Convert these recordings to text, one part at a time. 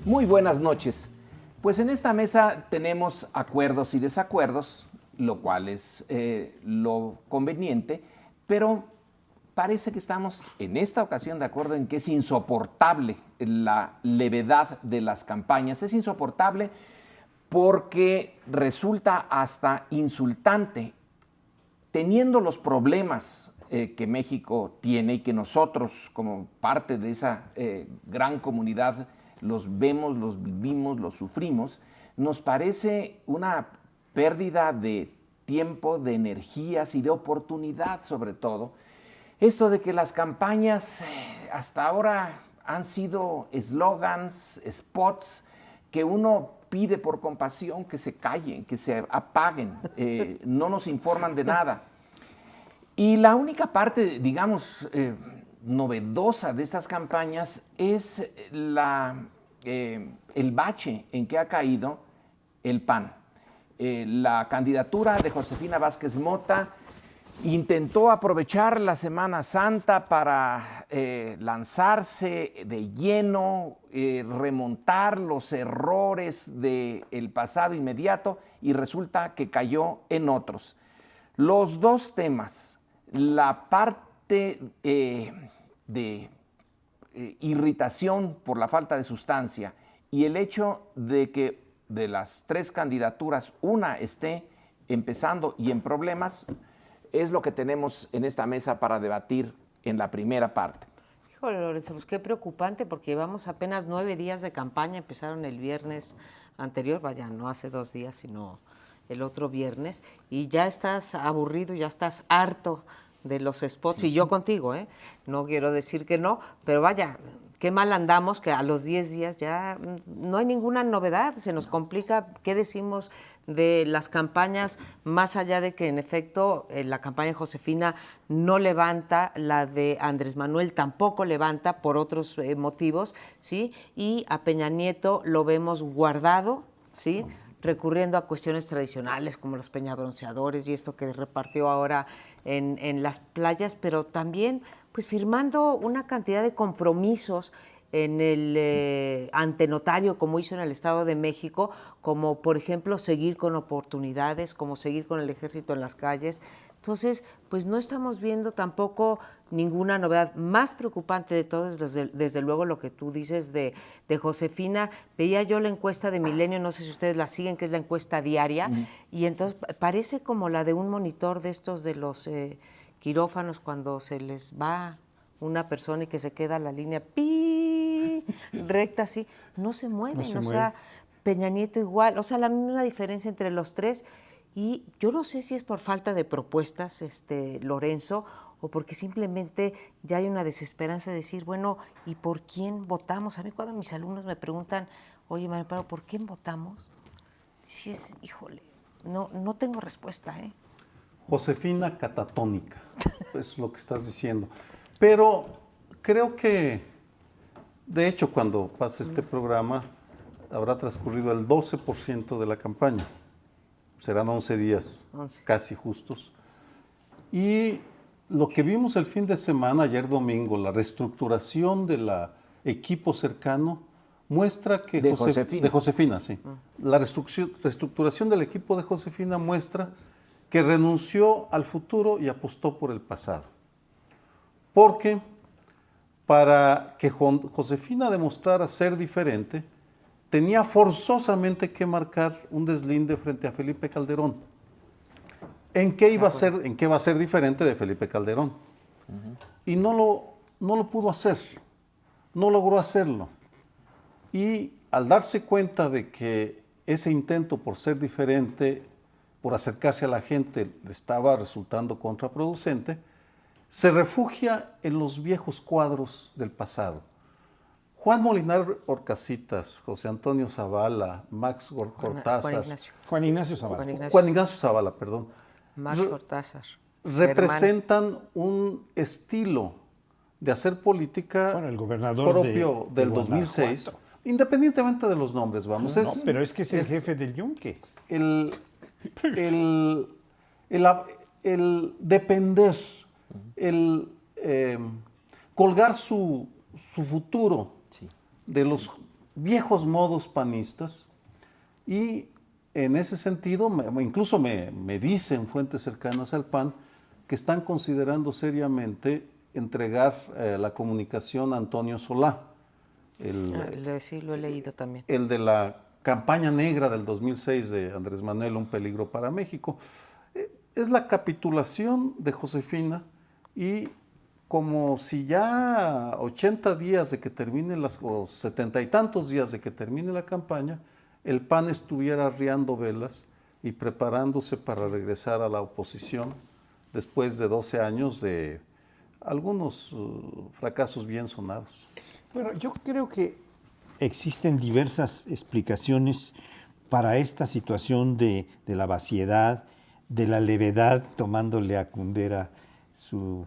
Muy buenas noches. Pues en esta mesa tenemos acuerdos y desacuerdos, lo cual es lo conveniente, pero parece que estamos en esta ocasión de acuerdo en que es insoportable la levedad de las campañas. Es insoportable porque resulta hasta insultante, teniendo los problemas que México tiene y que nosotros como parte de esa gran comunidad los vemos, los vivimos, los sufrimos, nos parece una pérdida de tiempo, de energías y de oportunidad sobre todo. Esto de que las campañas hasta ahora han sido eslogans, spots, que uno pide por compasión que se callen, que se apaguen, no nos informan de nada. Y la única parte, digamos, novedosa de estas campañas es el bache en que ha caído el PAN. La candidatura de Josefina Vázquez Mota intentó aprovechar la Semana Santa para lanzarse de lleno, remontar los errores del pasado inmediato y resulta que cayó en otros. Los dos temas, la parte de irritación por la falta de sustancia y el hecho de que de las tres candidaturas una esté empezando y en problemas, es lo que tenemos en esta mesa para debatir en la primera parte. Híjole, Lorenzo, pues qué preocupante, porque llevamos apenas 9 días de campaña, empezaron el viernes anterior, vaya, no hace 2 días, sino el otro viernes, y ya estás aburrido, ya estás harto de los spots, y yo contigo, no quiero decir que no, pero vaya, qué mal andamos que a los 10 días ya no hay ninguna novedad, se nos complica. ¿Qué decimos de las campañas, más allá de que en efecto la campaña de Josefina no levanta, la de Andrés Manuel tampoco levanta por otros motivos, ¿sí? Y a Peña Nieto lo vemos guardado, ¿sí?, recurriendo a cuestiones tradicionales como los peñabronceadores y esto que repartió ahora en las playas, pero también pues firmando una cantidad de compromisos en el antenotario, como hizo en el Estado de México, como por ejemplo seguir con oportunidades, como seguir con el ejército en las calles. Entonces, pues no estamos viendo tampoco ninguna novedad. Más preocupante de todo es desde luego lo que tú dices de Josefina. Veía yo la encuesta de Milenio, no sé si ustedes la siguen, que es la encuesta diaria, y entonces parece como la de un monitor de estos de los quirófanos cuando se les va una persona y que se queda la línea recta así, no se mueven, no sea, Peña Nieto igual, o sea, la misma diferencia entre los tres. Y yo no sé si es por falta de propuestas, Lorenzo, o porque simplemente ya hay una desesperanza de decir, bueno, ¿y por quién votamos? A mí cuando mis alumnos me preguntan, oye, María Amparo, ¿por quién votamos? Dices, híjole, no tengo respuesta, Josefina catatónica, es lo que estás diciendo. Pero creo que, de hecho, cuando pase este programa, habrá transcurrido el 12% de la campaña. Serán 11 días, casi justos. Y lo que vimos el fin de semana, ayer domingo, la reestructuración del equipo cercano, muestra que de Josefina, sí. La reestructuración del equipo de Josefina muestra que renunció al futuro y apostó por el pasado. Porque para que Josefina demostrara ser diferente, tenía forzosamente que marcar un deslinde frente a Felipe Calderón. ¿En qué va a ser diferente de Felipe Calderón? Y no lo pudo hacer, no logró hacerlo. Y al darse cuenta de que ese intento por ser diferente, por acercarse a la gente, le estaba resultando contraproducente, se refugia en los viejos cuadros del pasado. Juan Molinar Orcasitas, José Antonio Zavala, Max Cortázar, Juan Ignacio Zavala. Juan Ignacio Zavala, perdón, Max Cortázar. representan un estilo de hacer política Bueno, el gobernador propio del 2006, Guanajuato. independientemente de los nombres, vamos. No, pero es que es el jefe del Yunque. el, el depender, el colgar su futuro Sí. de los viejos modos panistas, y en ese sentido, incluso me dicen fuentes cercanas al PAN que están considerando seriamente entregar la comunicación a Antonio Solá, Sí, lo he leído también. el de la campaña negra del 2006 de Andrés Manuel, Un peligro para México. Es la capitulación de Josefina, y como si ya 80 días de que termine o 70 y tantos días de que termine la campaña, el PAN estuviera arriando velas y preparándose para regresar a la oposición después de 12 años de algunos fracasos bien sonados. Bueno, yo creo que existen diversas explicaciones para esta situación de la vaciedad, de la levedad, tomándole a Kundera su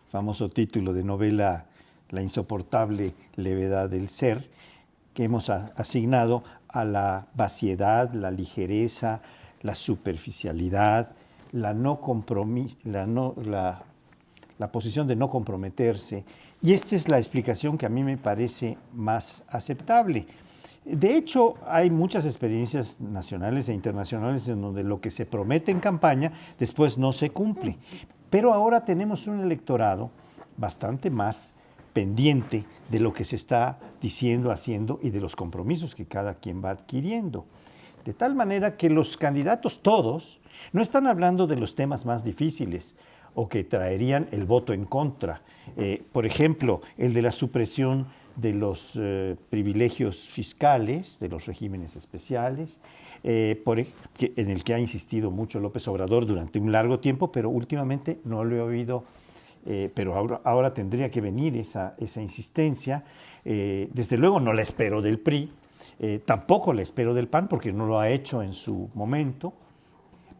famoso título de novela La insoportable levedad del ser, que hemos asignado a la vaciedad, la ligereza, la superficialidad, la posición de no comprometerse. Y esta es la explicación que a mí me parece más aceptable. De hecho, hay muchas experiencias nacionales e internacionales en donde lo que se promete en campaña después no se cumple. Pero ahora tenemos un electorado bastante más pendiente de lo que se está diciendo, haciendo y de los compromisos que cada quien va adquiriendo. De tal manera que los candidatos todos no están hablando de los temas más difíciles o que traerían el voto en contra. Por ejemplo, el de la supresión de los privilegios fiscales, de los regímenes especiales, en el que ha insistido mucho López Obrador durante un largo tiempo, pero últimamente no lo he oído, pero ahora tendría que venir esa insistencia. Desde luego no la espero del PRI, tampoco la espero del PAN, porque no lo ha hecho en su momento,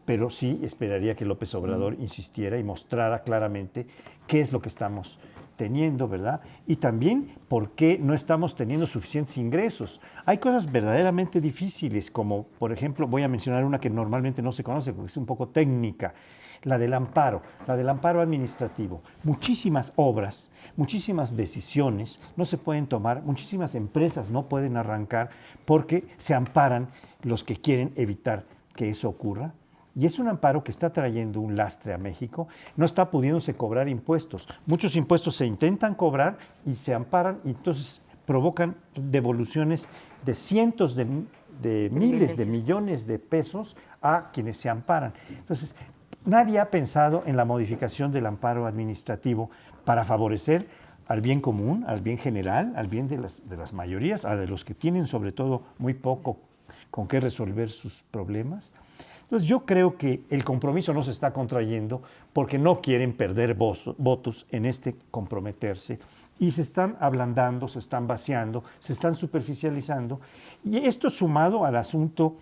pero sí esperaría que López Obrador insistiera y mostrara claramente qué es lo que estamos teniendo, ¿verdad? Y también por qué no estamos teniendo suficientes ingresos. Hay cosas verdaderamente difíciles, como por ejemplo, voy a mencionar una que normalmente no se conoce porque es un poco técnica, la del amparo administrativo. Muchísimas obras, muchísimas decisiones no se pueden tomar, muchísimas empresas no pueden arrancar porque se amparan los que quieren evitar que eso ocurra. Y es un amparo que está trayendo un lastre a México. No está pudiéndose cobrar impuestos. Muchos impuestos se intentan cobrar y se amparan, y entonces provocan devoluciones de cientos de miles de millones de pesos a quienes se amparan. Entonces, nadie ha pensado en la modificación del amparo administrativo para favorecer al bien común, al bien general, al bien de las mayorías, a de los que tienen sobre todo muy poco con qué resolver sus problemas. Entonces yo creo que el compromiso no se está contrayendo porque no quieren perder votos en este comprometerse, y se están ablandando, se están vaciando, se están superficializando, y esto sumado al asunto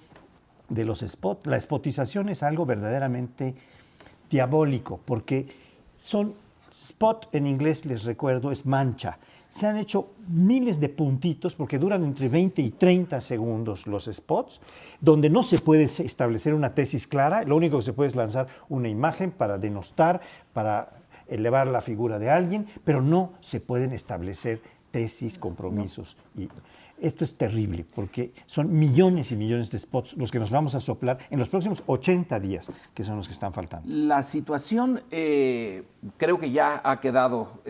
de los spots. La spotización es algo verdaderamente diabólico porque son spot, en inglés les recuerdo, es mancha. Se han hecho miles de puntitos porque duran entre 20 y 30 segundos los spots, donde no se puede establecer una tesis clara. Lo único que se puede es lanzar una imagen para denostar, para elevar la figura de alguien, pero no se pueden establecer tesis, compromisos. Y esto es terrible porque son millones y millones de spots los que nos vamos a soplar en los próximos 80 días, que son los que están faltando. La situación creo que ya ha quedado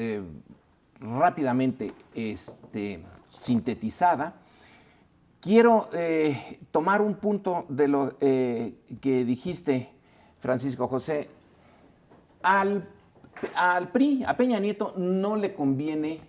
rápidamente sintetizada. Quiero tomar un punto de lo que dijiste, Francisco José. Al PRI, a Peña Nieto, no le conviene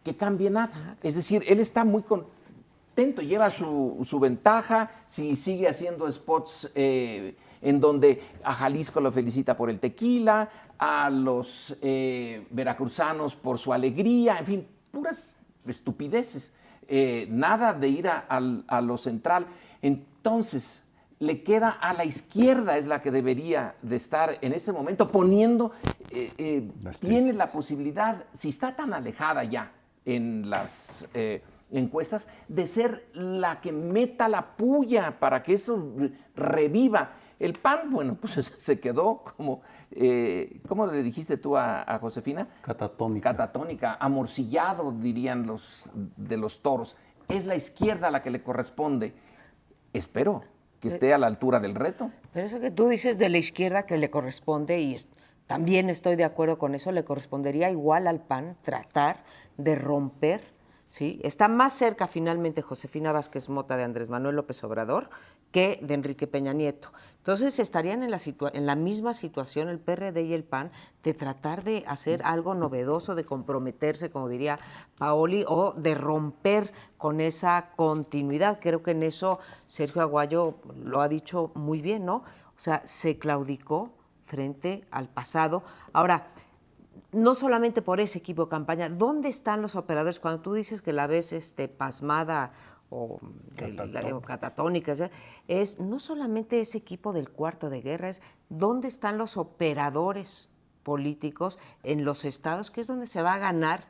que cambie nada. Es decir, él está muy contento, lleva su ventaja, si sigue haciendo spots en donde a Jalisco lo felicita por el tequila, a los veracruzanos por su alegría, en fin, puras estupideces. nada de ir a lo central. Entonces, le queda a la izquierda, es la que debería de estar en este momento poniendo, tiene la posibilidad, si está tan alejada ya en las encuestas, de ser la que meta la puya para que esto reviva. El PAN, bueno, pues se quedó como, ¿cómo le dijiste tú a Josefina? Catatónica. Catatónica, amorcillado, dirían los de los toros. Es la izquierda la que le corresponde. Espero que esté a la altura del reto. Pero eso que tú dices de la izquierda que le corresponde, y también estoy de acuerdo con eso, le correspondería igual al PAN tratar de romper, ¿sí? Está más cerca finalmente Josefina Vázquez Mota de Andrés Manuel López Obrador que de Enrique Peña Nieto. Entonces estarían en la misma situación el PRD y el PAN de tratar de hacer algo novedoso, de comprometerse, como diría Paoli, o de romper con esa continuidad. Creo que en eso Sergio Aguayo lo ha dicho muy bien, ¿no? O sea, se claudicó frente al pasado. Ahora, no solamente por ese equipo de campaña, ¿dónde están los operadores? Cuando tú dices que la ves pasmada o catatónica, es no solamente ese equipo del cuarto de guerra, es dónde están los operadores políticos en los estados, que es donde se va a ganar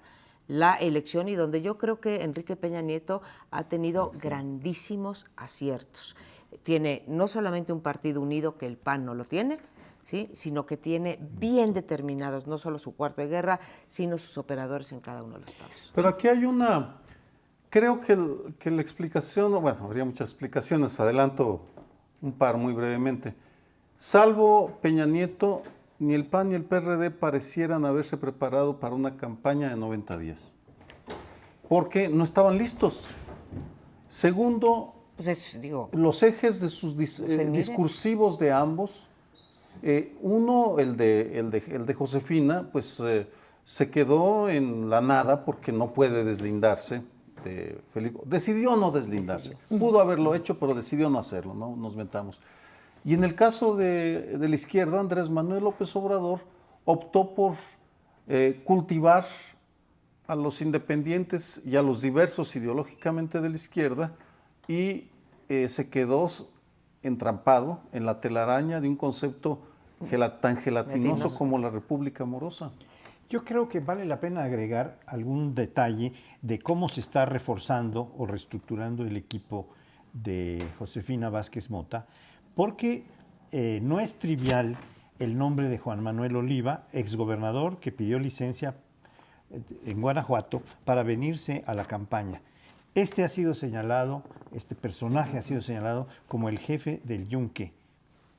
la elección y donde yo creo que Enrique Peña Nieto ha tenido grandísimos aciertos. Tiene no solamente un partido unido, que el PAN no lo tiene, ¿sí?, sino que tiene bien determinados no solo su cuarto de guerra, sino sus operadores en cada uno de los estados. Pero aquí hay creo que la explicación, bueno, habría muchas explicaciones, adelanto un par muy brevemente. Salvo Peña Nieto, ni el PAN ni el PRD parecieran haberse preparado para una campaña de 90 días, porque no estaban listos. Segundo, Pues los ejes de sus discursivos de ambos, uno, el de Josefina, pues se quedó en la nada porque no puede deslindarse de Felipe. Decidió no deslindarse. Pudo haberlo hecho, pero decidió no hacerlo, ¿no? Nos mentamos. Y en el caso de la izquierda, Andrés Manuel López Obrador optó por cultivar a los independientes y a los diversos ideológicamente de la izquierda y se quedó entrampado en la telaraña de un concepto tan gelatinoso como la República Morosa. Yo creo que vale la pena agregar algún detalle de cómo se está reforzando o reestructurando el equipo de Josefina Vázquez Mota, porque no es trivial el nombre de Juan Manuel Oliva, exgobernador que pidió licencia en Guanajuato para venirse a la campaña. Este personaje ha sido señalado como el jefe del Yunque,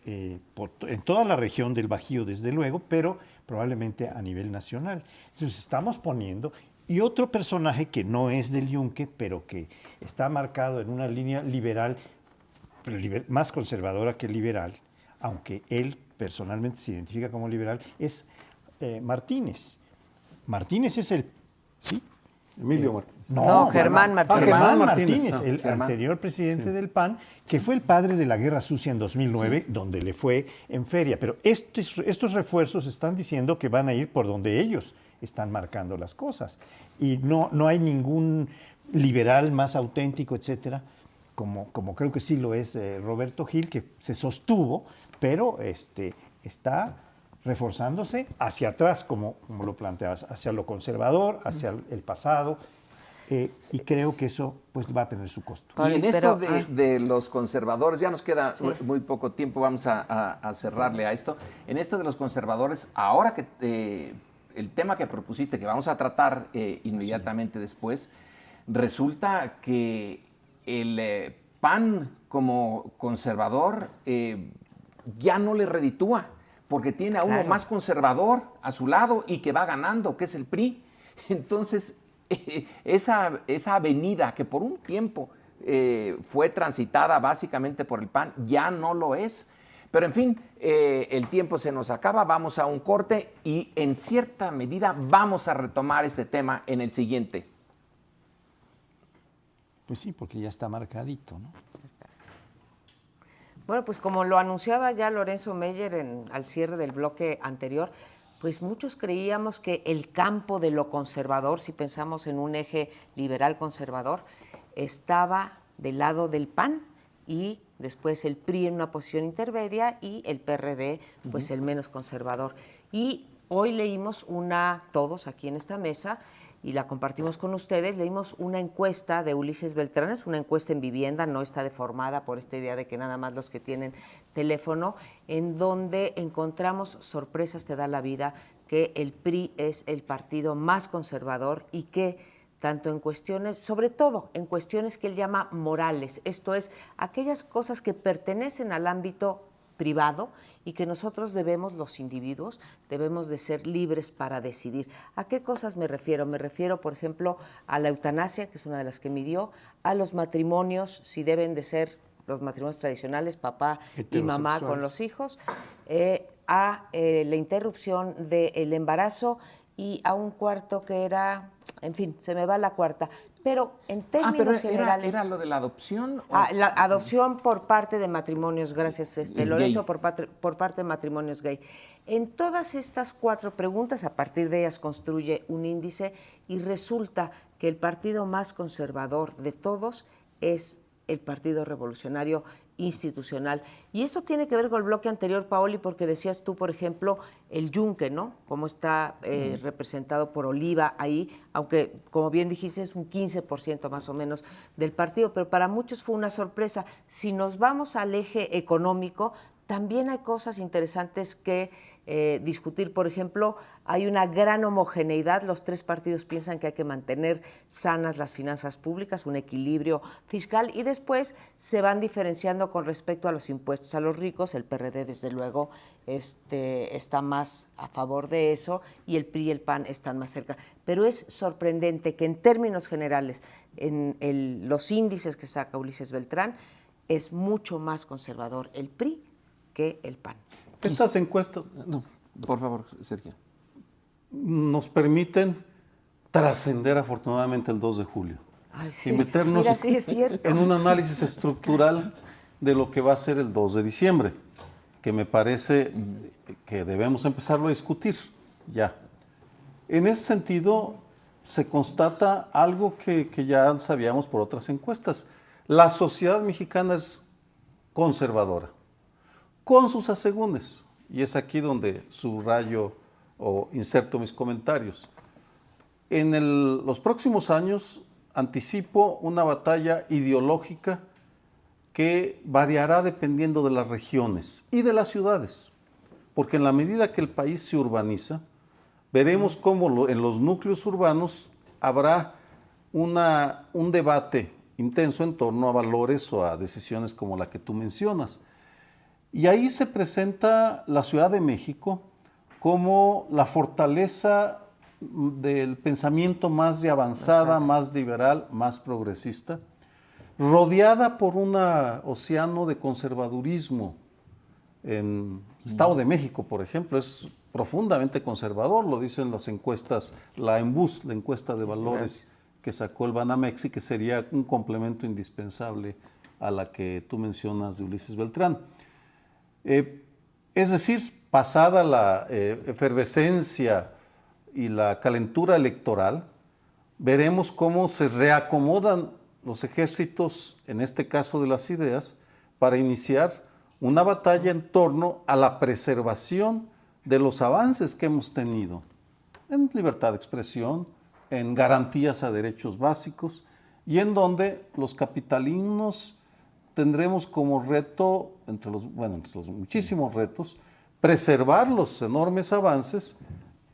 en toda la región del Bajío, desde luego, pero probablemente a nivel nacional. Entonces estamos poniendo, y otro personaje que no es del Yunque, pero que está marcado en una línea liberal, pero más conservadora que liberal, aunque él personalmente se identifica como liberal, es Martínez. Martínez es ¿sí? Emilio Martínez. No, Germán Martínez. Germán Martínez, Martínez, el Germán. anterior presidente del PAN, que fue el padre de la Guerra Sucia en 2009, donde le fue en feria. Pero estos refuerzos están diciendo que van a ir por donde ellos están marcando las cosas. Y no hay ningún liberal más auténtico, etcétera, como creo que sí lo es Roberto Gil, que se sostuvo, pero está reforzándose hacia atrás, como lo planteabas, hacia lo conservador, hacia el pasado, y creo que eso pues va a tener su costo. Y en esto de los conservadores, ya nos queda muy poco tiempo, vamos a cerrarle a esto. En esto de los conservadores, ahora que el tema que propusiste, que vamos a tratar inmediatamente después, resulta que el PAN como conservador ya no le reditúa, porque tiene a uno más conservador a su lado y que va ganando, que es el PRI. Entonces, esa avenida que por un tiempo fue transitada básicamente por el PAN, ya no lo es. Pero en fin, el tiempo se nos acaba, vamos a un corte y en cierta medida vamos a retomar este tema en el siguiente. Pues sí, porque ya está marcadito, ¿no? Bueno, pues como lo anunciaba ya Lorenzo Meyer al cierre del bloque anterior, pues muchos creíamos que el campo de lo conservador, si pensamos en un eje liberal conservador, estaba del lado del PAN y después el PRI en una posición intermedia y el PRD, pues el menos conservador. Y hoy leímos todos aquí en esta mesa, y la compartimos con ustedes, leímos una encuesta de Ulises Beltrán, es una encuesta en vivienda, no está deformada por esta idea de que nada más los que tienen teléfono, en donde encontramos sorpresas, te da la vida, que el PRI es el partido más conservador y que tanto en cuestiones, sobre todo en cuestiones que él llama morales, esto es, aquellas cosas que pertenecen al ámbito privado y que nosotros debemos, los individuos, debemos de ser libres para decidir. ¿A qué cosas me refiero? Me refiero, por ejemplo, a la eutanasia, que es una de las que midió, a los matrimonios, si deben de ser los matrimonios tradicionales, papá y mamá con los hijos, a la interrupción del embarazo y a un cuarto que era, en fin, se me va la cuarta. Pero en términos generales... ¿Era lo de la adopción? La adopción por parte de matrimonios, gracias Lorenzo, por parte de matrimonios gay. En todas estas 4 preguntas, a partir de ellas construye un índice y resulta que el partido más conservador de todos es el Partido Revolucionario Institucional. Y esto tiene que ver con el bloque anterior, Paoli, porque decías tú, por ejemplo, el yunque, ¿no? Cómo está representado por Oliva ahí, aunque, como bien dijiste, es un 15% más o menos del partido, pero para muchos fue una sorpresa. Si nos vamos al eje económico, también hay cosas interesantes que discutir. Por ejemplo, hay una gran homogeneidad. Los 3 partidos piensan que hay que mantener sanas las finanzas públicas, un equilibrio fiscal, y después se van diferenciando con respecto a los impuestos a los ricos. El PRD, desde luego, está más a favor de eso, y el PRI y el PAN están más cerca. Pero es sorprendente que en términos generales, en los índices que saca Ulises Beltrán, es mucho más conservador el PRI que el PAN. Estas encuestas No, por favor, Sergio. nos permiten trascender afortunadamente el 2 de julio Ay, sí. y meternos Mira, sí, es cierto. en un análisis estructural de lo que va a ser el 2 de diciembre, que me parece que debemos empezarlo a discutir ya. En ese sentido, se constata algo que ya sabíamos por otras encuestas. La sociedad mexicana es conservadora, con sus asegúnes, y es aquí donde subrayo o inserto mis comentarios. En los próximos años anticipo una batalla ideológica que variará dependiendo de las regiones y de las ciudades, porque en la medida que el país se urbaniza, veremos cómo en los núcleos urbanos habrá un debate intenso en torno a valores o a decisiones como la que tú mencionas. Y ahí se presenta la Ciudad de México como la fortaleza del pensamiento más de avanzada, más liberal, más progresista, rodeada por un océano de conservadurismo. En Estado de México, por ejemplo, es profundamente conservador, lo dicen las encuestas, la ENBUS, la encuesta de valores que sacó el Banamex, y que sería un complemento indispensable a la que tú mencionas de Ulises Beltrán. Es decir, pasada la efervescencia y la calentura electoral, veremos cómo se reacomodan los ejércitos, en este caso de las ideas, para iniciar una batalla en torno a la preservación de los avances que hemos tenido en libertad de expresión, en garantías a derechos básicos, y en donde los capitalinos tendremos como reto, entre los muchísimos retos, preservar los enormes avances,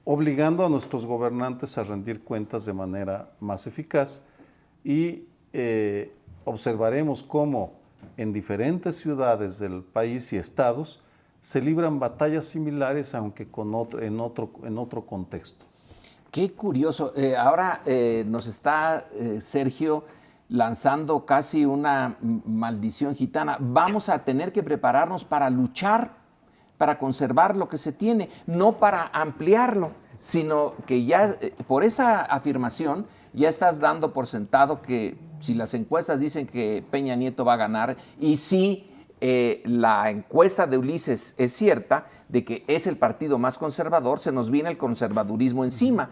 obligando a nuestros gobernantes a rendir cuentas de manera más eficaz, y observaremos cómo en diferentes ciudades del país y estados se libran batallas similares, aunque en otro contexto. Qué curioso. Ahora nos está Sergio lanzando casi una maldición gitana. Vamos a tener que prepararnos para luchar, para conservar lo que se tiene, no para ampliarlo, sino que ya por esa afirmación ya estás dando por sentado que si las encuestas dicen que Peña Nieto va a ganar, y si la encuesta de Ulises es cierta, de que es el partido más conservador, se nos viene el conservadurismo encima.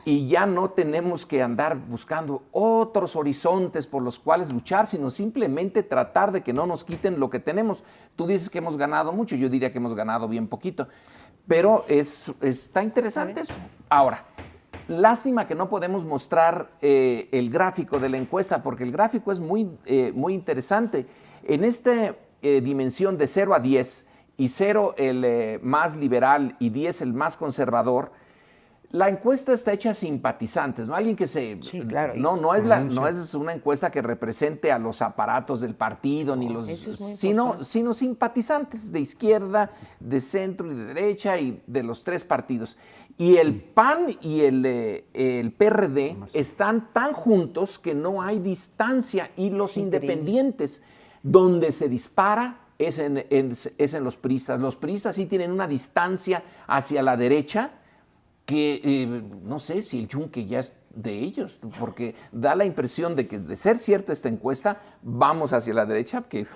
y ya no tenemos que andar buscando otros horizontes por los cuales luchar, sino simplemente tratar de que no nos quiten lo que tenemos. Tú dices que hemos ganado mucho, yo diría que hemos ganado bien poquito, pero está interesante eso. Ahora, lástima que no podemos mostrar el gráfico de la encuesta, porque el gráfico es muy interesante. En esta dimensión de 0 a 10, y 0 el más liberal y 10 el más conservador, la encuesta está hecha a simpatizantes, ¿no? Alguien que se... Sí, claro. No es una encuesta que represente a los aparatos del partido, ni los, eso es muy sino simpatizantes de izquierda, de centro y de derecha y de los tres partidos. Y el PAN y el PRD están tan juntos que no hay distancia, y los independientes, donde se dispara es en los priistas. Los priistas sí tienen una distancia hacia la derecha que no sé si el yunque ya es de ellos, porque da la impresión de que, de ser cierta esta encuesta, vamos hacia la derecha, que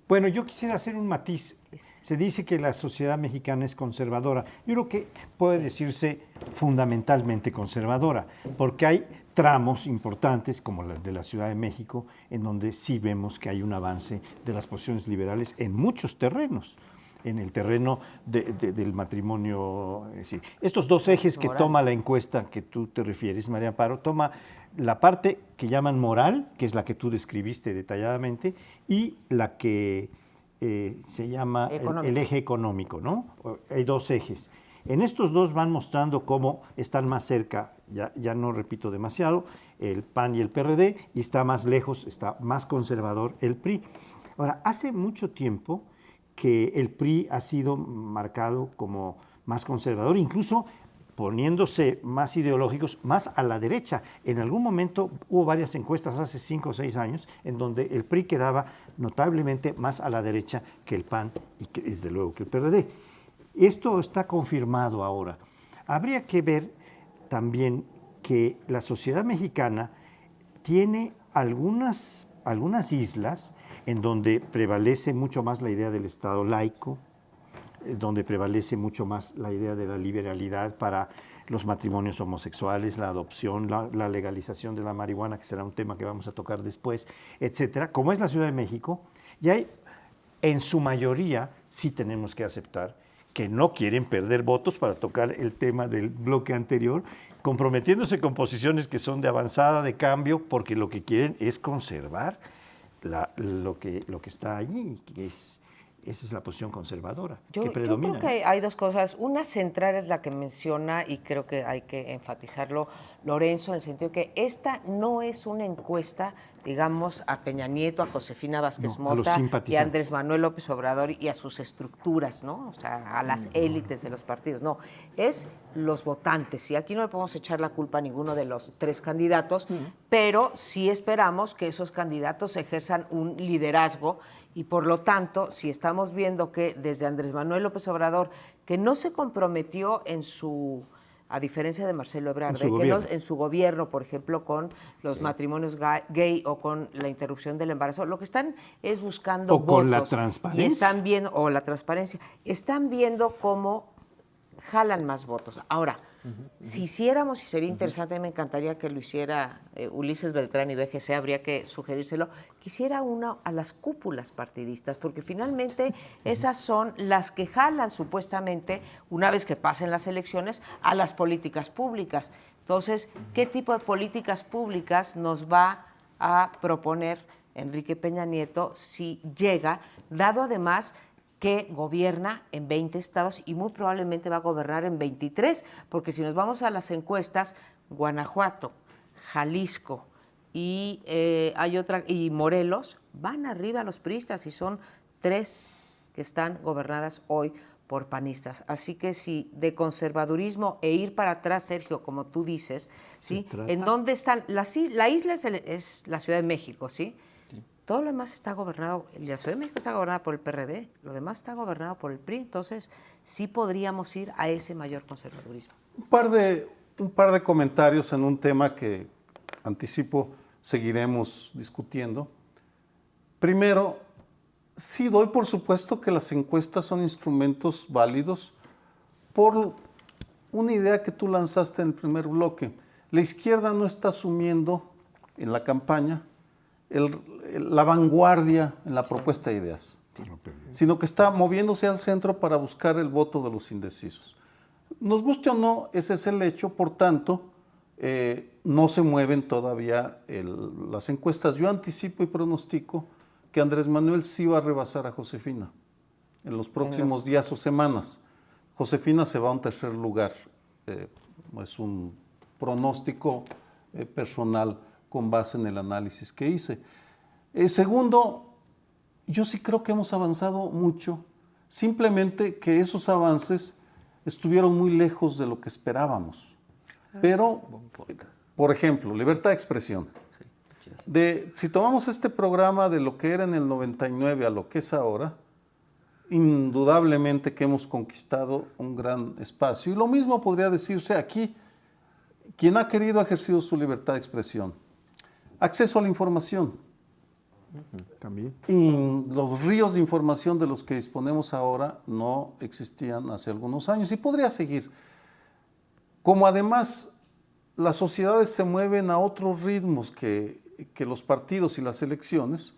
Bueno, yo quisiera hacer un matiz. Se dice que la sociedad mexicana es conservadora. Yo creo que puede decirse fundamentalmente conservadora, porque hay tramos importantes, como el de la Ciudad de México, en donde sí vemos que hay un avance de las posiciones liberales en muchos terrenos. En el terreno del matrimonio. Es decir, estos dos ejes que toma la encuesta que tú te refieres, María Amparo, toma la parte que llaman moral, que es la que tú describiste detalladamente, y la que se llama el eje económico, ¿no? Hay dos ejes. En estos dos van mostrando cómo están más cerca, ya no repito demasiado, el PAN y el PRD, y está más lejos, está más conservador el PRI. Ahora, hace mucho tiempo que el PRI ha sido marcado como más conservador, incluso poniéndose más ideológicos, más a la derecha. En algún momento hubo varias encuestas hace 5 o 6 años en donde el PRI quedaba notablemente más a la derecha que el PAN y que, desde luego, que el PRD. Esto está confirmado ahora. Habría que ver también que la sociedad mexicana tiene algunas islas en donde prevalece mucho más la idea del Estado laico, donde prevalece mucho más la idea de la liberalidad para los matrimonios homosexuales, la adopción, la legalización de la marihuana, que será un tema que vamos a tocar después, etcétera. Como es la Ciudad de México, y hay, en su mayoría, sí tenemos que aceptar que no quieren perder votos, para tocar el tema del bloque anterior, comprometiéndose con posiciones que son de avanzada, de cambio, porque lo que quieren es conservar lo que está allí, que esa es la posición conservadora que predomina. Yo creo que hay dos cosas. Una central es la que menciona, y creo que hay que enfatizarlo, Lorenzo, en el sentido de que esta no es una encuesta, digamos, a Peña Nieto, a Josefina Vázquez Mota y a Andrés Manuel López Obrador y a sus estructuras, ¿no? O sea, a las élites de los partidos. No, es los votantes. Y aquí no le podemos echar la culpa a ninguno de los tres candidatos, pero sí esperamos que esos candidatos ejerzan un liderazgo. Y por lo tanto, si estamos viendo que desde Andrés Manuel López Obrador, que no se comprometió a diferencia de Marcelo Ebrard, en su gobierno, por ejemplo, con los matrimonios gay o con la interrupción del embarazo, lo que están es buscando votos. Con la transparencia. Y están viendo, o la transparencia, están viendo cómo jalan más votos. Ahora, si hiciéramos, y sería interesante, me encantaría que lo hiciera Ulises Beltrán y BGC, habría que sugerírselo, quisiera uno a las cúpulas partidistas, porque finalmente esas son las que jalan supuestamente, una vez que pasen las elecciones, a las políticas públicas. Entonces, ¿qué tipo de políticas públicas nos va a proponer Enrique Peña Nieto si llega, dado además que gobierna en 20 estados y muy probablemente va a gobernar en 23, porque si nos vamos a las encuestas, Guanajuato, Jalisco y y Morelos van arriba los priistas, y son 3 que están gobernadas hoy por panistas. Así que si de conservadurismo e ir para atrás, Sergio, como tú dices, ¿sí? ¿En dónde están? La isla es la Ciudad de México, ¿sí? Todo lo demás está gobernado, la Ciudad de México está gobernada por el PRD, lo demás está gobernado por el PRI, entonces sí podríamos ir a ese mayor conservadurismo. Un par de comentarios en un tema que, anticipo, seguiremos discutiendo. Primero, sí doy por supuesto que las encuestas son instrumentos válidos por una idea que tú lanzaste en el primer bloque. La izquierda no está asumiendo en la campaña la vanguardia en la propuesta de ideas, sino que está moviéndose al centro para buscar el voto de los indecisos. Nos guste o no, ese es el hecho, por tanto, no se mueven todavía las encuestas. Yo anticipo y pronostico que Andrés Manuel sí va a rebasar a Josefina en los próximos días o semanas. Josefina se va a un tercer lugar. Es un pronóstico personal con base en el análisis que hice. Segundo, yo sí creo que hemos avanzado mucho, simplemente que esos avances estuvieron muy lejos de lo que esperábamos. Pero, por ejemplo, libertad de expresión. Si tomamos este programa de lo que era en el 99 a lo que es ahora, indudablemente que hemos conquistado un gran espacio. Y lo mismo podría decirse aquí, quien ha querido ha ejercido su libertad de expresión. Acceso a la información. También. Y los ríos de información de los que disponemos ahora no existían hace algunos años y podría seguir. Como además las sociedades se mueven a otros ritmos que los partidos y las elecciones,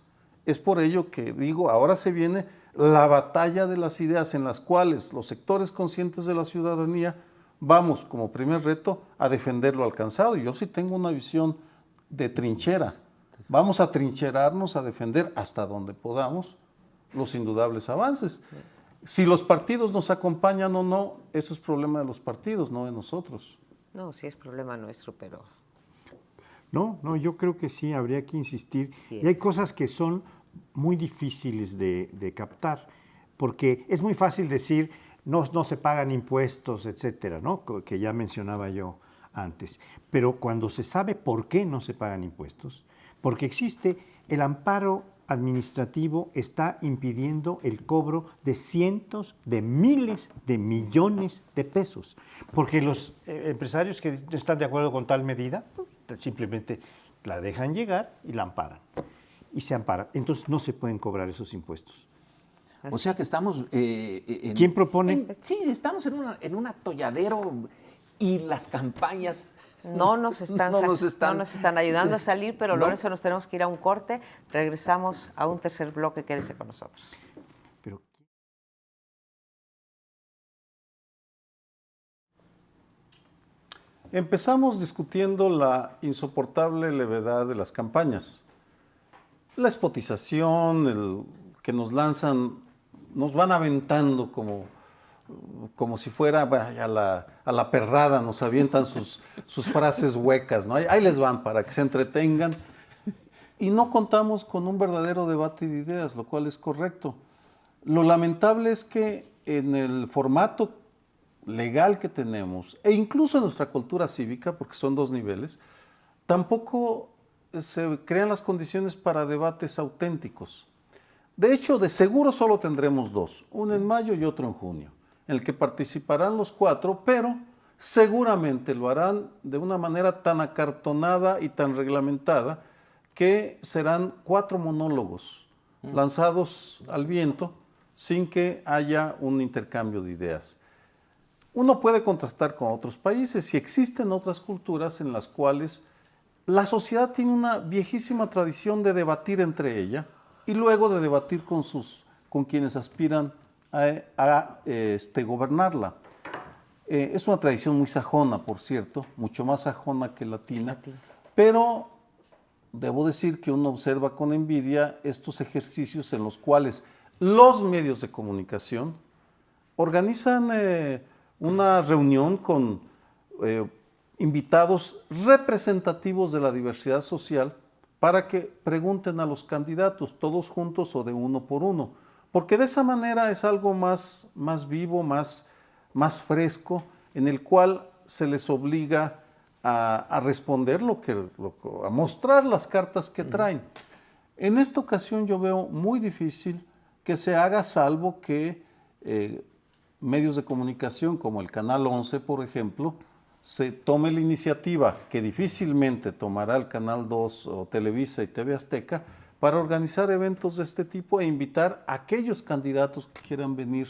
es por ello que digo, ahora se viene la batalla de las ideas en las cuales los sectores conscientes de la ciudadanía vamos como primer reto a defender lo alcanzado. Y yo sí tengo una visión de trinchera. Vamos a trincherarnos, a defender hasta donde podamos los indudables avances. Si los partidos nos acompañan o no, eso es problema de los partidos, no de nosotros. No, sí es problema nuestro, pero... No, yo creo que sí, habría que insistir. Sí. Y hay cosas que son muy difíciles de captar, porque es muy fácil decir, no se pagan impuestos, etcétera, ¿no? Que ya mencionaba yo antes. Pero cuando se sabe por qué no se pagan impuestos, porque existe el amparo administrativo, está impidiendo el cobro de cientos de miles de millones de pesos, porque los empresarios que están de acuerdo con tal medida, pues, simplemente la dejan llegar y la amparan. Y se amparan. Entonces no se pueden cobrar esos impuestos. O sea que estamos... ¿Quién propone? Sí, estamos en un atolladero y las campañas No nos están ayudando a salir, pero No. Lorenzo, nos tenemos que ir a un corte. Regresamos a un tercer bloque, quédese con nosotros. Pero, Empezamos discutiendo la insoportable levedad de las campañas. La espotización, que nos lanzan, nos van aventando como si fuera vaya, a la perrada, nos avientan sus frases huecas, ¿no? Ahí les van para que se entretengan. Y no contamos con un verdadero debate de ideas, lo cual es correcto. Lo lamentable es que en el formato legal que tenemos, e incluso en nuestra cultura cívica, porque son dos niveles, tampoco se crean las condiciones para debates auténticos. De hecho, de seguro solo tendremos dos, uno en mayo y otro en junio, en el que participarán los cuatro, pero seguramente lo harán de una manera tan acartonada y tan reglamentada que serán 4 monólogos lanzados al viento sin que haya un intercambio de ideas. Uno puede contrastar con otros países y existen otras culturas en las cuales la sociedad tiene una viejísima tradición de debatir entre ella y luego de debatir con quienes aspiran a gobernarla. Es una tradición muy sajona, por cierto, mucho más sajona que latina, pero debo decir que uno observa con envidia estos ejercicios en los cuales los medios de comunicación organizan una reunión con invitados representativos de la diversidad social para que pregunten a los candidatos, todos juntos o de uno por uno, porque de esa manera es algo más vivo, más fresco, en el cual se les obliga a responder a mostrar las cartas que traen. En esta ocasión yo veo muy difícil que se haga, salvo que medios de comunicación como el Canal 11, por ejemplo, se tome la iniciativa que difícilmente tomará el Canal 2 o Televisa y TV Azteca para organizar eventos de este tipo e invitar a aquellos candidatos que quieran venir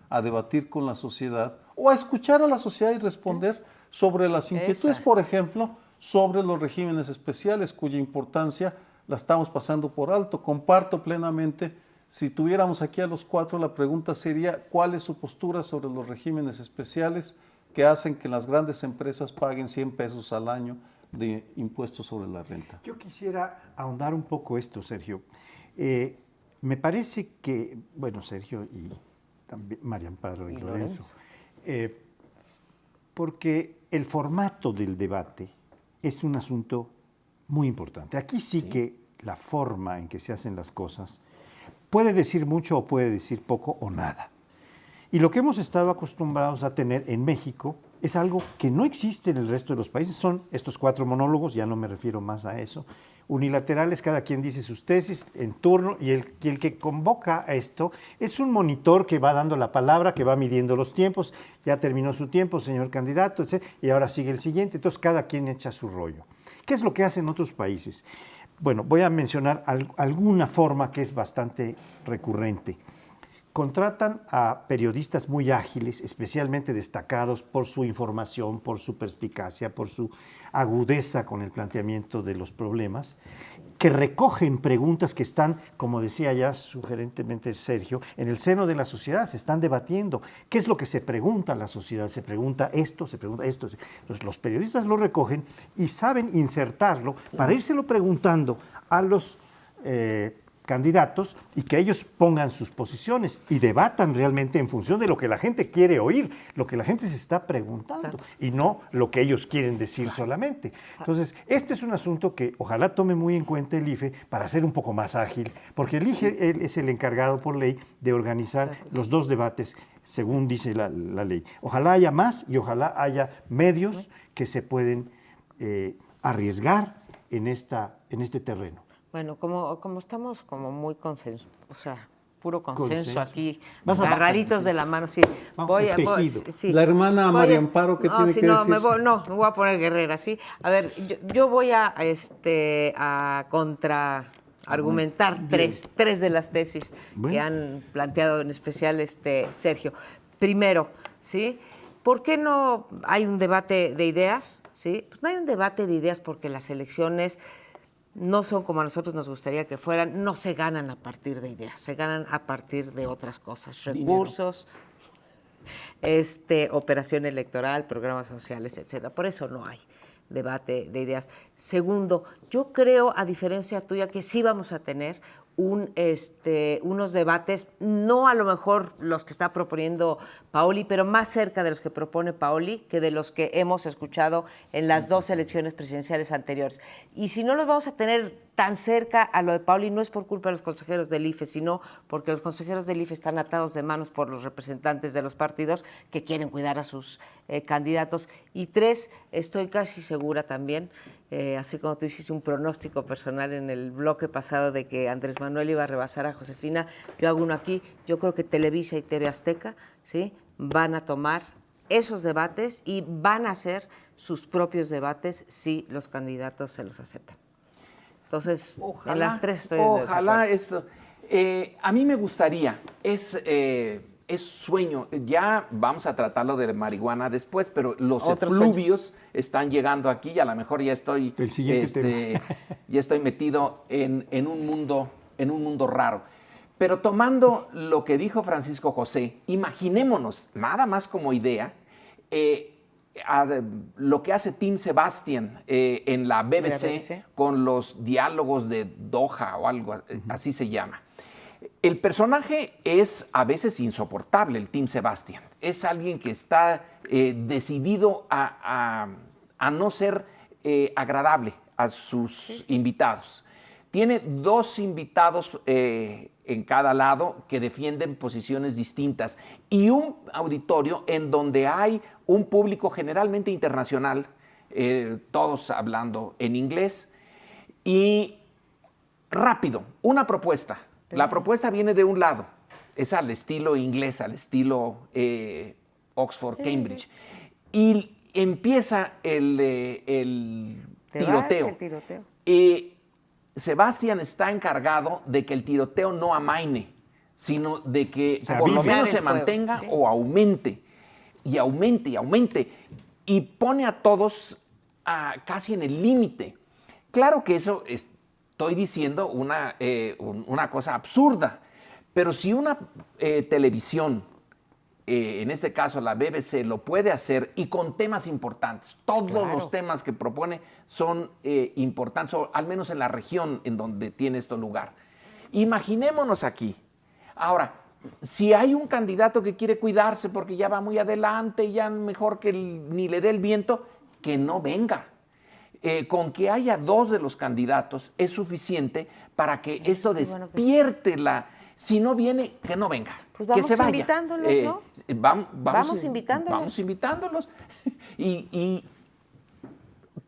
a debatir con la sociedad o a escuchar a la sociedad y responder sobre las inquietudes, Exacto. por ejemplo, sobre los regímenes especiales, cuya importancia la estamos pasando por alto. Comparto plenamente, si tuviéramos aquí a los cuatro, la pregunta sería, ¿cuál es su postura sobre los regímenes especiales que hacen que las grandes empresas paguen 100 pesos al año de impuestos sobre la renta? Yo quisiera ahondar un poco esto, Sergio. Me parece que, bueno, Sergio y también María Amparo y Lorenzo, porque el formato del debate es un asunto muy importante. Aquí sí que la forma en que se hacen las cosas puede decir mucho o puede decir poco o nada. Y lo que hemos estado acostumbrados a tener en México es algo que no existe en el resto de los países. Son estos 4 monólogos, ya no me refiero más a eso, unilaterales, cada quien dice sus tesis en turno y el que convoca a esto es un monitor que va dando la palabra, que va midiendo los tiempos. Ya terminó su tiempo, señor candidato, etc. Y ahora sigue el siguiente. Entonces cada quien echa su rollo. ¿Qué es lo que hacen otros países? Bueno, voy a mencionar alguna forma que es bastante recurrente. Contratan a periodistas muy ágiles, especialmente destacados por su información, por su perspicacia, por su agudeza con el planteamiento de los problemas, que recogen preguntas que están, como decía ya sugerentemente Sergio, en el seno de la sociedad, se están debatiendo. ¿Qué es lo que se pregunta a la sociedad? Se pregunta esto, se pregunta esto. Entonces los periodistas lo recogen y saben insertarlo para írselo preguntando a los candidatos y que ellos pongan sus posiciones y debatan realmente en función de lo que la gente quiere oír, lo que la gente se está preguntando y no lo que ellos quieren decir solamente. Entonces, este es un asunto que ojalá tome muy en cuenta el IFE para ser un poco más ágil, porque el IFE él es el encargado por ley de organizar los 2 debates, según dice la ley. Ojalá haya más y ojalá haya medios que se pueden arriesgar en este terreno. Bueno, como estamos como muy consenso, o sea, puro consenso, Consenso. aquí, Vas a agarraditos de la mano, sí. Vamos, tejido. Sí. La hermana Voy María a- Amparo, ¿qué no, tiene sí, que no, decir? me voy a poner guerrera, ¿sí? A ver, yo voy a contraargumentar tres de las tesis que Bueno. han planteado en especial Sergio. Primero, ¿sí? ¿Por qué no hay un debate de ideas? ¿Sí? Pues no hay un debate de ideas porque las elecciones no son como a nosotros nos gustaría que fueran, no se ganan a partir de ideas, se ganan a partir de otras cosas, recursos, operación electoral, programas sociales, etcétera. Por eso no hay debate de ideas. Segundo, yo creo, a diferencia tuya, que sí vamos a tener unos debates, no a lo mejor los que está proponiendo Paoli, pero más cerca de los que propone Paoli que de los que hemos escuchado en las 2 elecciones presidenciales anteriores. Y si no los vamos a tener tan cerca a lo de Paoli, no es por culpa de los consejeros del IFE, sino porque los consejeros del IFE están atados de manos por los representantes de los partidos que quieren cuidar a sus candidatos. Y 3, estoy casi segura también, así como tú hiciste un pronóstico personal en el bloque pasado de que Andrés Manuel iba a rebasar a Josefina, yo hago uno aquí. Yo creo que Televisa y TV Azteca, ¿sí?, van a tomar esos debates y van a hacer sus propios debates si los candidatos se los aceptan. Entonces, en las 3 estoy en Ojalá desacuerdo. esto. A mí me gustaría, es sueño, ya vamos a tratarlo de marihuana después, pero los Otro efluvios están llegando aquí y a lo mejor ya estoy, El siguiente ya estoy metido en un mundo raro. Pero tomando lo que dijo Francisco José, imaginémonos, nada más como idea, lo que hace Tim Sebastian en la BBC con los diálogos de Doha o algo así se llama. El personaje es a veces insoportable, el Tim Sebastian. Es alguien que está decidido a no ser agradable a sus invitados. Tiene 2 invitados en cada lado que defienden posiciones distintas y un auditorio en donde hay un público generalmente internacional, todos hablando en inglés. Y rápido, una propuesta. La propuesta viene de un lado, es al estilo inglés, al estilo Oxford, Cambridge. Y empieza el tiroteo. El tiroteo. Sebastián está encargado de que el tiroteo no amaine, sino de que por lo menos se mantenga o aumente. y aumente y aumente, y pone a todos casi en el límite. Claro que eso estoy diciendo una cosa absurda, pero si una televisión, en este caso la BBC, lo puede hacer y con temas importantes, todos los temas que propone son importantes, o al menos en la región en donde tiene esto lugar. Imaginémonos aquí. Ahora, si hay un candidato que quiere cuidarse porque ya va muy adelante, ya mejor que ni le dé el viento, que no venga. Con que haya 2 de los candidatos es suficiente para que esto despierte la... Si no viene, que no venga, pues que se vaya. Invitándolos, ¿no? Vamos invitándolos. Vamos invitándolos. Y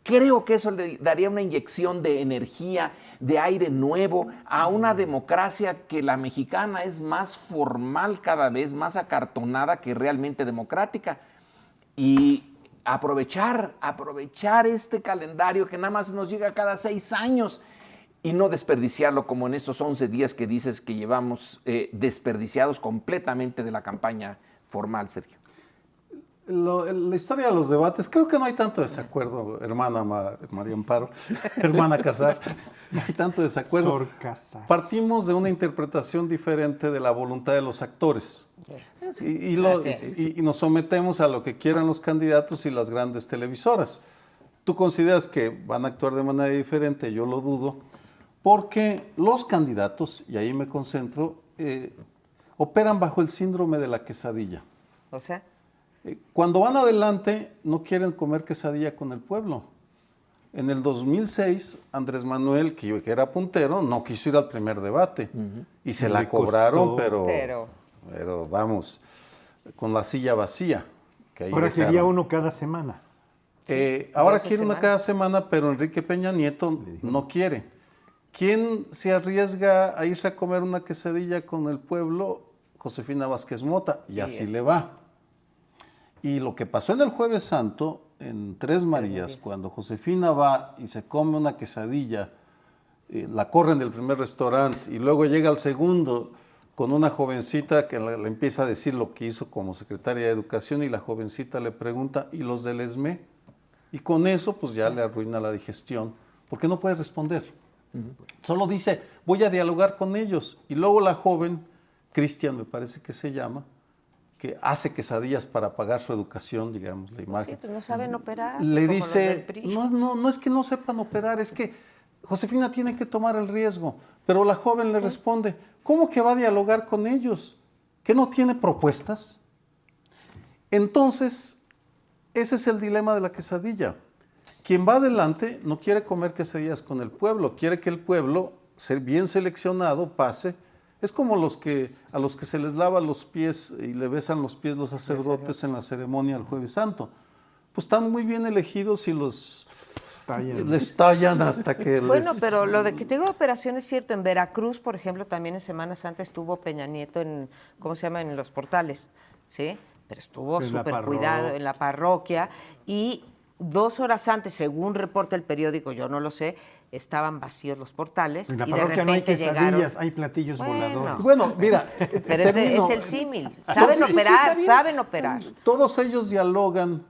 creo que eso le daría una inyección de energía, de aire nuevo a una democracia que la mexicana es más formal cada vez, más acartonada que realmente democrática. Y aprovechar este calendario que nada más nos llega cada 6 años y no desperdiciarlo como en estos 11 días que dices que llevamos desperdiciados completamente de la campaña formal, Sergio. La historia de los debates, creo que no hay tanto desacuerdo, hermana María Amparo, hermana Casar, no hay tanto desacuerdo. Sor Casar. Partimos de una interpretación diferente de la voluntad de los actores. Y nos sometemos a lo que quieran los candidatos y las grandes televisoras. Tú consideras que van a actuar de manera diferente, yo lo dudo, porque los candidatos, y ahí me concentro, operan bajo el síndrome de la quesadilla. O sea, Cuando van adelante, no quieren comer quesadilla con el pueblo. En el 2006, Andrés Manuel, que era puntero, no quiso ir al primer debate. Y se la cobraron, pero vamos, con la silla vacía. Que ahí Ahora dejaron. quería uno cada semana. Ahora 12 quiere una semanas. cada semana, pero Enrique Peña Nieto no quiere. ¿Quién se arriesga a irse a comer una quesadilla con el pueblo? Josefina Vázquez Mota, y así le va. Y lo que pasó en el Jueves Santo, en Tres Marías, cuando Josefina va y se come una quesadilla, la corren del primer restaurante y luego llega al segundo con una jovencita que le empieza a decir lo que hizo como secretaria de Educación y la jovencita le pregunta, ¿y los del ESME? Y con eso pues ya le arruina la digestión, porque no puede responder. Solo dice, voy a dialogar con ellos. Y luego la joven, Cristian me parece que se llama, que hace quesadillas para pagar su educación, digamos, la imagen. sí, pues no saben operar. Le como los del dice, PRI. no es que no sepan operar, es que Josefina tiene que tomar el riesgo. Pero la joven le responde, ¿cómo que va a dialogar con ellos? ¿Que no tiene propuestas? Entonces, ese es el dilema de la quesadilla. Quien va adelante no quiere comer quesadillas con el pueblo, quiere que el pueblo, ser bien seleccionado, pase. Es como a los que se les lava los pies y le besan los pies los sacerdotes en la ceremonia del Jueves Santo. Pues están muy bien elegidos y les tallan hasta que Bueno, pero lo de que tengo operación es cierto. En Veracruz, por ejemplo, también en Semana Santa estuvo Peña Nieto en, ¿cómo se llama? En los portales, ¿sí? Pero estuvo En la súper cuidado en la parroquia y 2 horas antes, según reporta el periódico, yo no lo sé, estaban vacíos los portales. En la y de parroquia no hay repente quesadillas, llegaron. hay platillos Bueno. voladores. Bueno, mira, Pero termino. es el símil. Saben Sí, sí, operar, está bien. saben operar. Todos ellos dialogan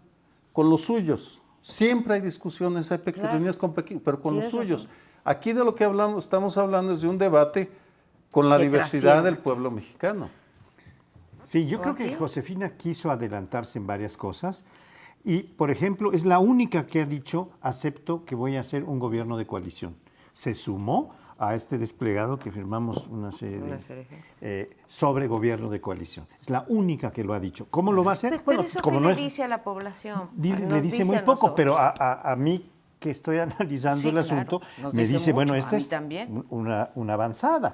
con los suyos. Siempre hay discusiones, hay pequeñas pero con los Tienes suyos. razón. Aquí de lo que estamos hablando es de un debate con la Que diversidad trasciende. del pueblo mexicano. Sí, yo creo que Joaquín. Josefina quiso adelantarse en varias cosas y, por ejemplo, es la única que ha dicho, acepto que voy a hacer un gobierno de coalición. Se sumó a este desplegado que firmamos una serie sobre gobierno de coalición. Es la única que lo ha dicho. ¿Cómo lo va a hacer? Pero eso como ¿qué no le es, dice a la población? le Nos dice muy a poco, nosotros. pero a mí que estoy analizando Sí, el claro. asunto, Nos me dice dice, bueno, mucho, a esta mí es también. una avanzada.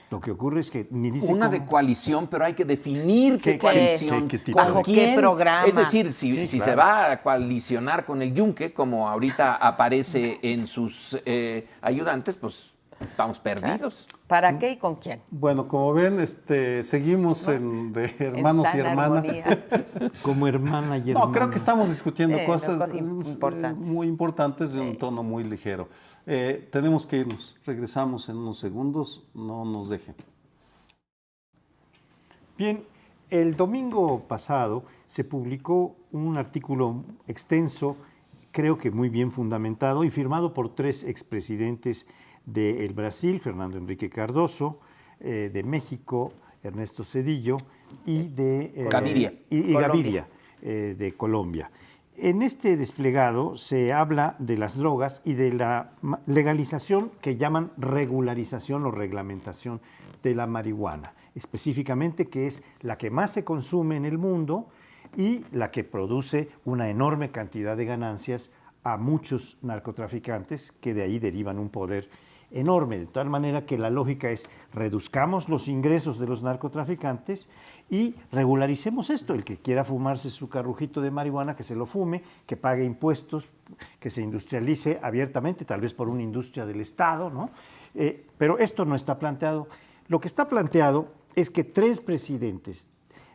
Lo que ocurre es que ni dice Una cómo. de coalición, pero hay que definir qué ¿Qué- coalición, qué tipo con de- ¿Bajo qué quién. programa? Es decir, si Sí, se claro. va a coalicionar con el Yunque, como ahorita aparece en sus ayudantes, pues estamos perdidos. ¿Para qué y con quién? Bueno, como ven, seguimos de hermanos y sana hermanas. armonía. Como hermana y No, hermano. creo que estamos discutiendo No, cosas cosas importantes. muy importantes de un tono muy ligero. Tenemos que irnos. Regresamos en unos segundos. No nos dejen. Bien, El domingo pasado se publicó un artículo extenso, creo que muy bien fundamentado y firmado por 3 expresidentes del Brasil, Fernando Henrique Cardoso, de México, Ernesto Zedillo, y de Gaviria. Gaviria, de Colombia. En este desplegado se habla de las drogas y de la legalización que llaman regularización o reglamentación de la marihuana, específicamente que es la que más se consume en el mundo y la que produce una enorme cantidad de ganancias a muchos narcotraficantes que de ahí derivan un poder enorme, de tal manera que la lógica es reduzcamos los ingresos de los narcotraficantes y regularicemos esto, el que quiera fumarse su carrujito de marihuana, que se lo fume, que pague impuestos, que se industrialice abiertamente, tal vez por una industria del Estado, ¿no? Pero esto no está planteado. Lo que está planteado es que 3 presidentes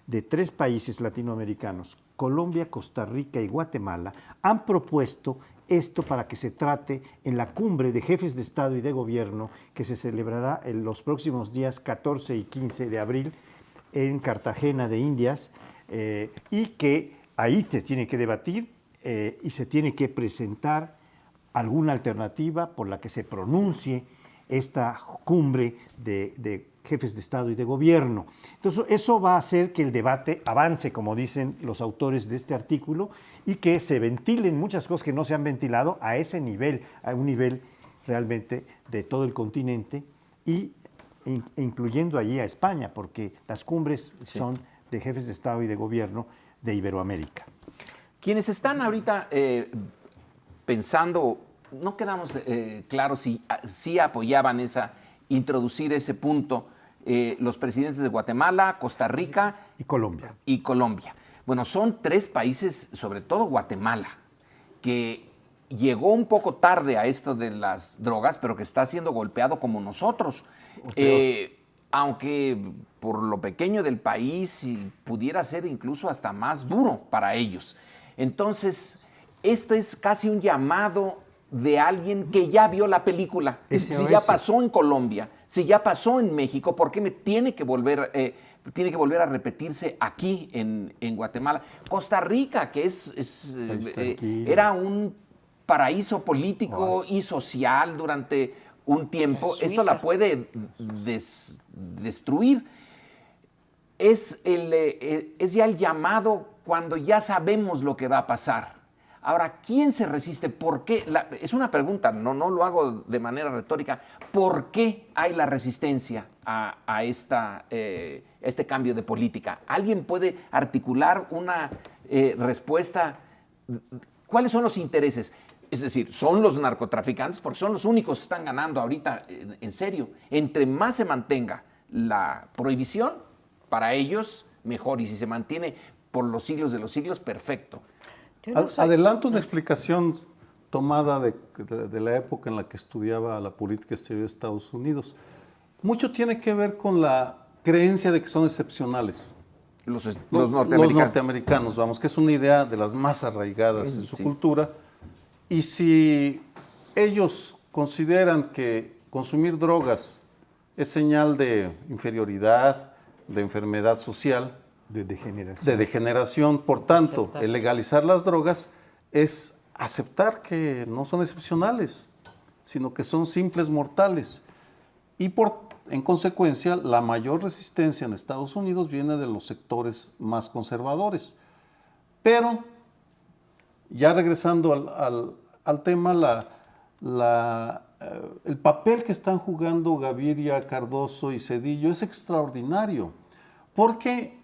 de 3 países latinoamericanos, Colombia, Costa Rica y Guatemala, han propuesto esto para que se trate en la cumbre de jefes de Estado y de Gobierno que se celebrará en los próximos días 14 y 15 de abril en Cartagena de Indias, y que ahí se tiene que debatir y se tiene que presentar alguna alternativa por la que se pronuncie esta cumbre de jefes de Estado y de Gobierno. Entonces, eso va a hacer que el debate avance, como dicen los autores de este artículo, y que se ventilen muchas cosas que no se han ventilado a ese nivel, a un nivel realmente de todo el continente, y incluyendo allí a España, porque las cumbres son de jefes de Estado y de Gobierno de Iberoamérica. Quienes están ahorita pensando, no quedamos claros si apoyaban introducir ese punto, los presidentes de Guatemala, Costa Rica Y Colombia. y Colombia. Bueno, son 3 países, sobre todo Guatemala, que llegó un poco tarde a esto de las drogas, pero que está siendo golpeado como nosotros. Aunque por lo pequeño del país pudiera ser incluso hasta más duro para ellos. Entonces, esto es casi un llamado de alguien que ya vio la película. SOS. Si ya pasó en Colombia, si ya pasó en México, ¿por qué me tiene que volver a repetirse aquí en Guatemala? Costa Rica, que era un paraíso político y social durante un tiempo, esto la puede destruir. Es ya el llamado cuando ya sabemos lo que va a pasar. Ahora, ¿quién se resiste? ¿Por qué? Es una pregunta, no lo hago de manera retórica. ¿Por qué hay la resistencia a este cambio de política? ¿Alguien puede articular una respuesta? ¿Cuáles son los intereses? Es decir, son los narcotraficantes, porque son los únicos que están ganando ahorita en serio. Entre más se mantenga la prohibición, para ellos mejor. Y si se mantiene por los siglos de los siglos, perfecto. Adelanto una explicación tomada de la época en la que estudiaba la política exterior de Estados Unidos. Mucho tiene que ver con la creencia de que son excepcionales. Los Los norteamericanos. norteamericanos, vamos, que es una idea de las más arraigadas en su cultura. Y si ellos consideran que consumir drogas es señal de inferioridad, de enfermedad social, De degeneración. de degeneración, por tanto, el legalizar las drogas es aceptar que no son excepcionales, sino que son simples mortales. Y en consecuencia, la mayor resistencia en Estados Unidos viene de los sectores más conservadores. Pero, ya regresando al tema, el papel que están jugando Gaviria, Cardoso y Zedillo es extraordinario, porque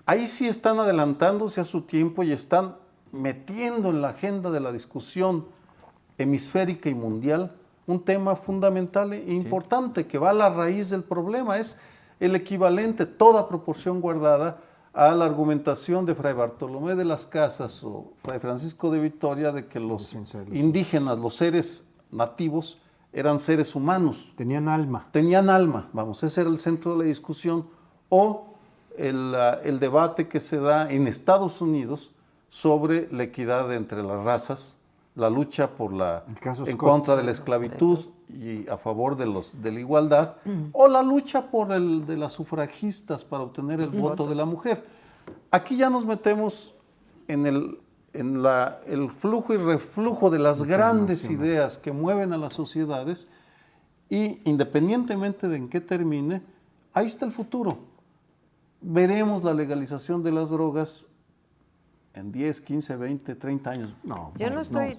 ahí sí están adelantándose a su tiempo y están metiendo en la agenda de la discusión hemisférica y mundial un tema fundamental e importante que va a la raíz del problema. Es el equivalente, toda proporción guardada, a la argumentación de Fray Bartolomé de las Casas o Fray Francisco de Vitoria de que los indígenas, los seres nativos, eran seres humanos. Tenían alma. Tenían alma, vamos, ese era el centro de la discusión. O el debate que se da en Estados Unidos sobre la equidad entre las razas, la lucha en contra de la esclavitud y a favor de la igualdad, o la lucha por el de las sufragistas para obtener el voto de la mujer. Aquí ya nos metemos en el flujo y reflujo de las grandes ideas que mueven a las sociedades, y independientemente de en qué termine, ahí está el futuro. Veremos la legalización de las drogas en 10, 15, 20, 30 años. No, Yo no estoy,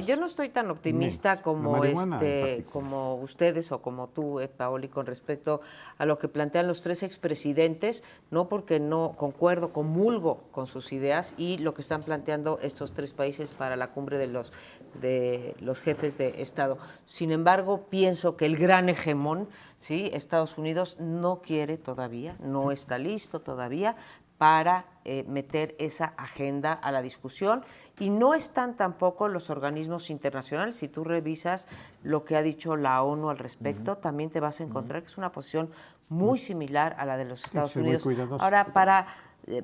yo no estoy tan optimista menos. como La marihuana en particular. como ustedes o como tú, Paoli, con respecto a lo que plantean los tres expresidentes, no porque no concuerdo, comulgo con sus ideas y lo que están planteando estos tres países para la cumbre de los jefes de Estado. Sin embargo, pienso que el gran hegemón, ¿sí? Estados Unidos, no quiere todavía, no está listo todavía para meter esa agenda a la discusión, y no están tampoco los organismos internacionales. Si tú revisas lo que ha dicho la ONU al respecto, también te vas a encontrar que es una posición muy similar a la de los Estados ser muy Unidos. cuidadosos. Ahora,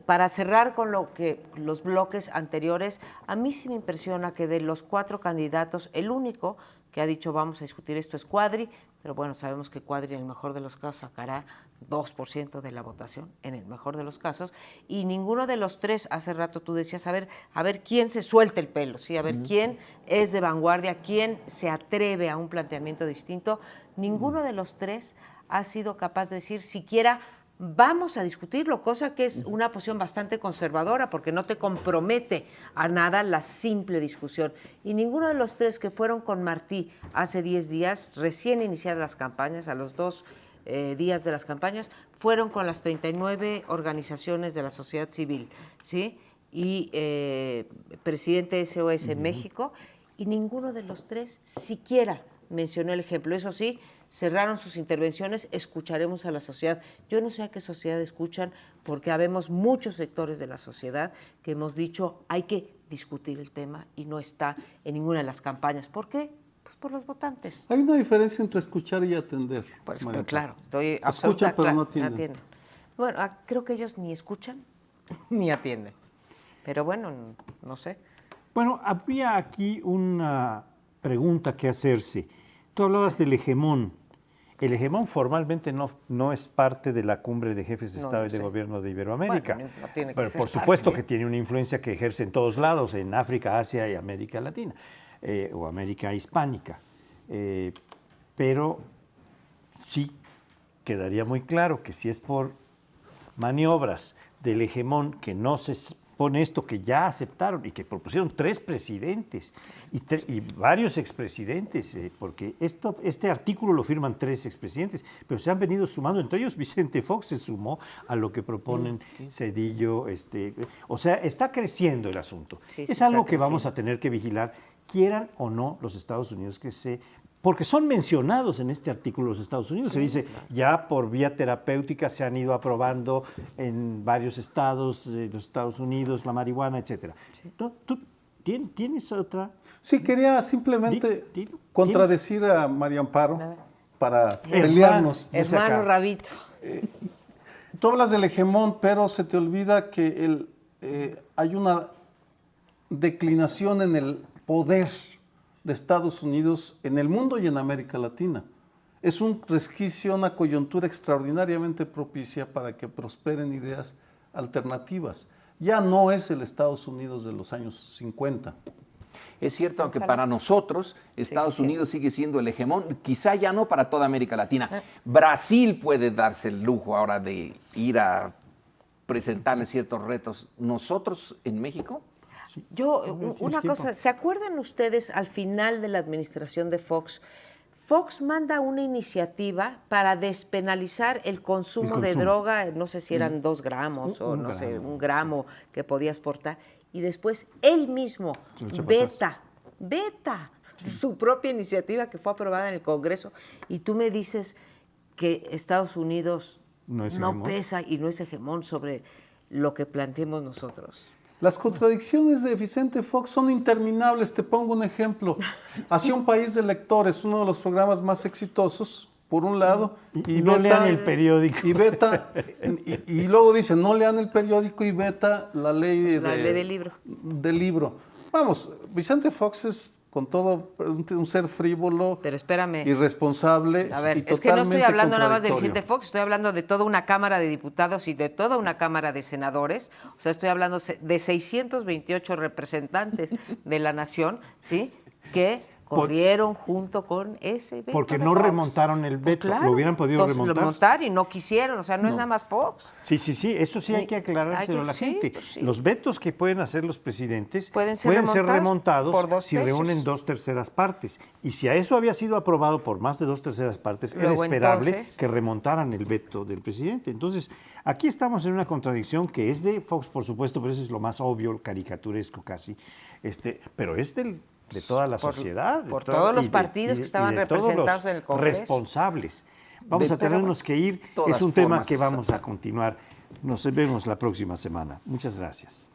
para cerrar con lo que los bloques anteriores, a mí sí me impresiona que de los 4 candidatos, el único que ha dicho vamos a discutir esto es Cuadri, pero bueno, sabemos que Cuadri en el mejor de los casos sacará 2% de la votación, en el mejor de los casos, y ninguno de los tres, hace rato tú decías, a ver quién se suelta el pelo, ¿sí? A ver quién es de vanguardia, quién se atreve a un planteamiento distinto. Ninguno de los tres ha sido capaz de decir siquiera vamos a discutirlo, cosa que es una posición bastante conservadora porque no te compromete a nada la simple discusión. Y ninguno de los tres que fueron con Martí hace 10 días, recién iniciadas las campañas, a los 2 días de las campañas, fueron con las 39 organizaciones de la sociedad civil, ¿sí? Y presidente SOS México, y ninguno de los tres siquiera mencionó el ejemplo. Eso sí, cerraron sus intervenciones, escucharemos a la sociedad. Yo no sé a qué sociedad escuchan, porque habemos muchos sectores de la sociedad que hemos dicho hay que discutir el tema y no está en ninguna de las campañas. ¿Por qué? Pues por los votantes. Hay una diferencia entre escuchar y atender. Pues María claro, estoy Escuchan, absoluta, pero claro, no atienden. Bueno, creo que ellos ni escuchan ni atienden. Pero bueno, no sé. Bueno, había aquí una pregunta que hacerse. Tú hablabas del hegemón. El hegemón formalmente no es parte de la cumbre de jefes de No, Estado no y de sé. Gobierno de Iberoamérica. Bueno, no tiene que Pero ser por supuesto parte. que tiene una influencia que ejerce en todos lados, en África, Asia y América Latina, o América Hispánica. Pero sí quedaría muy claro que si es por maniobras del hegemón que no se pone esto que ya aceptaron y que propusieron 3 presidentes y varios expresidentes, porque este artículo lo firman 3 expresidentes, pero se han venido sumando, entre ellos Vicente Fox se sumó a lo que proponen Zedillo, o sea, está creciendo el asunto. Sí, Es sí, algo está que vamos creciendo. a tener que vigilar, quieran o no los Estados Unidos porque son mencionados en este artículo los Estados Unidos. Se dice, ya por vía terapéutica se han ido aprobando en varios estados de los Estados Unidos la marihuana, etcétera. ¿Tú tienes otra? Sí, quería simplemente Dilo. contradecir a María Amparo para Hermano. pelearnos. Dice Hermano acá. Rabito. Tú hablas del hegemón, pero se te olvida que hay una declinación en el poder de Estados Unidos en el mundo y en América Latina. Es un resquicio, una coyuntura extraordinariamente propicia para que prosperen ideas alternativas. Ya no es el Estados Unidos de los años 50. Es cierto, aunque Ojalá. para nosotros Estados sí. Unidos sigue siendo el hegemón, quizá ya no para toda América Latina. Brasil puede darse el lujo ahora de ir a presentarle ciertos retos. Nosotros en México, Yo, tienes una tiempo. cosa, ¿se acuerdan ustedes al final de la administración de Fox? Fox manda una iniciativa para despenalizar el consumo de droga, no sé si eran 2 gramos o Un no sé, gramo, 1 gramo que podías portar, y después él mismo Se lo echa para veta su propia iniciativa que fue aprobada en el Congreso, y tú me dices que Estados Unidos No es no hegemón. pesa y no es hegemón sobre lo que planteemos nosotros. Las contradicciones de Vicente Fox son interminables. Te pongo un ejemplo. Hacia un país de lectores, uno de los programas más exitosos, por un lado, Y no lean el periódico. Y veta, y luego dice, no lean el periódico y veta la ley La ley del libro. del libro. Vamos, Vicente Fox es con todo un ser frívolo, Pero espérame. irresponsable A ver, y es que no estoy totalmente hablando nada más de contradictorio. Vicente Fox, estoy hablando de toda una Cámara de Diputados y de toda una Cámara de Senadores. O sea, estoy hablando de 628 representantes de la nación, ¿sí? Que corrieron junto con ese veto Porque de no Fox. remontaron el Pues veto, claro, lo hubieran podido entonces remontar. Lo montar y no quisieron, o sea, no es nada más Fox. Sí, eso sí hay que Hay aclarárselo que- a la sí, gente. pues sí. Los vetos que pueden hacer los presidentes Pueden ser remontados por 2 si tercios. reúnen 2/3 partes. Y si a eso había sido aprobado por más de 2/3 partes, era Luego, esperable entonces- que remontaran el veto del presidente. Entonces, aquí estamos en una contradicción que es de Fox, por supuesto, pero eso es lo más obvio, caricaturesco casi, pero es de toda la sociedad. por todos los partidos que estaban de todos los representados en el Congreso. responsables. Vamos De a tenernos que ir. todas Es un tema formas. que vamos a continuar. Nos vemos la próxima semana. Muchas gracias.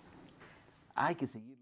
Hay que seguir.